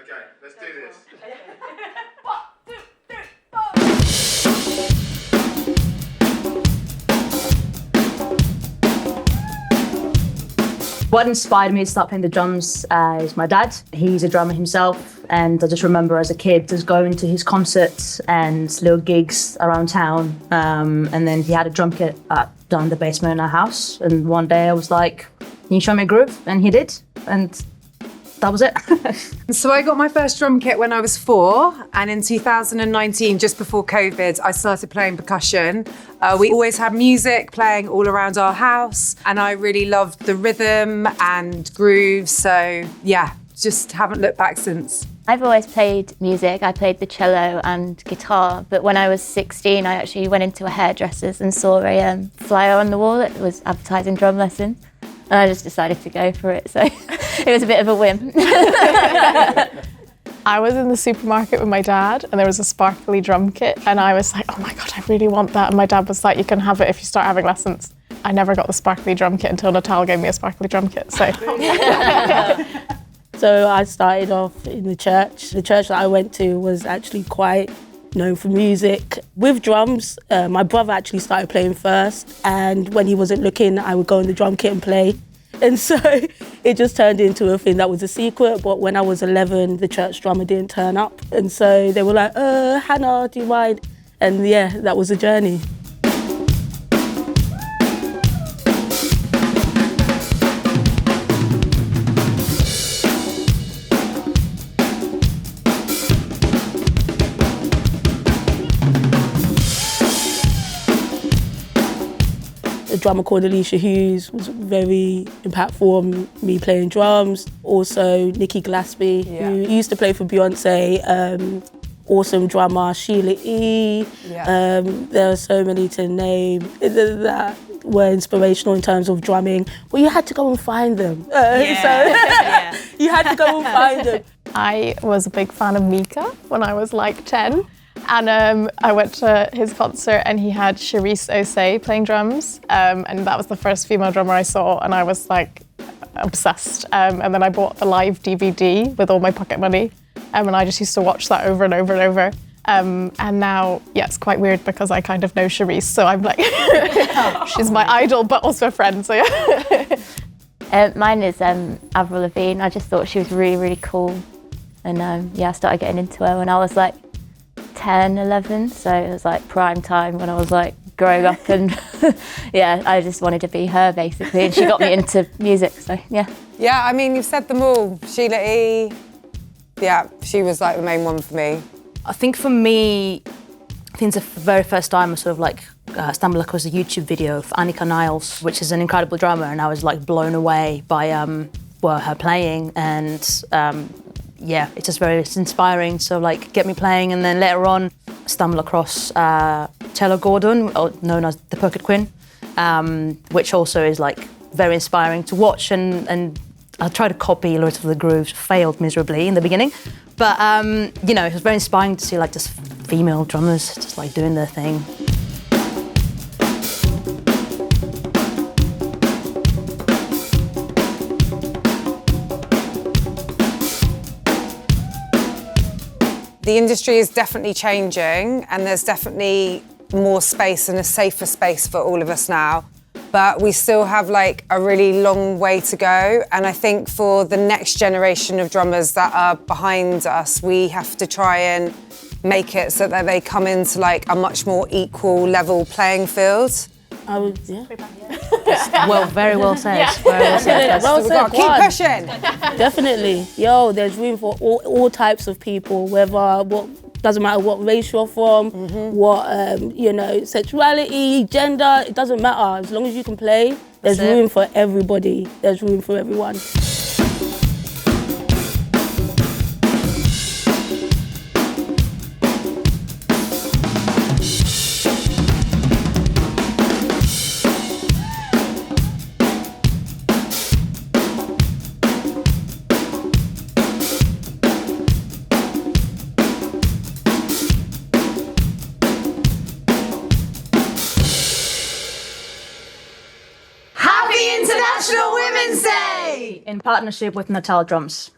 Okay, let's do this. 1, 2, 3, 4. What inspired me to start playing the drums is my dad. He's a drummer himself, and I just remember as a kid just going to his concerts and little gigs around town. And then he had a drum kit down the basement in our house. And one day I was like, "Can you show me a groove?" And he did, and that was it. So I got my first drum kit when I was 4, and in 2019, just before COVID, I started playing percussion. We always had music playing all around our house, and I really loved the rhythm and grooves. So yeah, just haven't looked back since. I've always played music. I played the cello and guitar, but when I was 16, I actually went into a hairdresser's and saw a flyer on the wall that was advertising drum lessons. And I just decided to go for it, so it was a bit of a whim. I was in the supermarket with my dad and there was a sparkly drum kit and I was like, oh my God, I really want that. And my dad was like, you can have it if you start having lessons. I never got the sparkly drum kit until Natal gave me a sparkly drum kit, so. So I started off in the church. The church that I went to was actually quite known for music. With drums, my brother actually started playing first, and when he wasn't looking, I would go in the drum kit and play. And so it just turned into a thing that was a secret, but when I was 11, the church drummer didn't turn up. And so they were like, Hannah, do you mind? And yeah, that was a journey. A drummer called Alicia Hughes was very impactful on me playing drums. Also, Nikki Glaspie, who used to play for Beyonce, awesome drummer, Sheila E. There are so many to name that were inspirational in terms of drumming, but you had to go and find them. You had to go and find them. I was a big fan of Mika when I was like 10. And I went to his concert and he had Charisse Osei playing drums. And that was the first female drummer I saw and I was like obsessed. And then I bought the live DVD with all my pocket money. And I just used to watch that over and over and over. And now, yeah, it's quite weird because I kind of know Charisse. So I'm like, she's my idol, but also a friend, so yeah. Mine is Avril Lavigne. I just thought she was really, really cool. And yeah, I started getting into her when I was like 10, 11, so it was like prime time when I was like growing up, and yeah, I just wanted to be her basically, and she got me into music, so yeah. Yeah, I mean, you've said them all. Sheila E. Yeah, she was like the main one for me. I think for me, I think it's the very first time I sort of like stumbled across a YouTube video of Annika Niles, which is an incredible drummer, and I was like blown away by her playing, and yeah, it's just it's inspiring. So like get me playing, and then later on stumble across Taylor Gordon, known as the Pocket Queen, which also is like very inspiring to watch. And I tried to copy a lot of the grooves, failed miserably in the beginning, but you know, it was very inspiring to see like just female drummers just like doing their thing. The industry is definitely changing and there's definitely more space and a safer space for all of us now. But we still have like a really long way to go. And I think for the next generation of drummers that are behind us, we have to try and make it so that they come into like a much more equal level playing field. I would, yeah. Well, very well said. Yeah. Very well said. Well said. Keep pushing. Definitely. Yo, there's room for all types of people, doesn't matter what race you're from, what, you know, sexuality, gender, it doesn't matter. As long as you can play, there's room for everybody. There's room for everyone. In partnership with Natal Drums.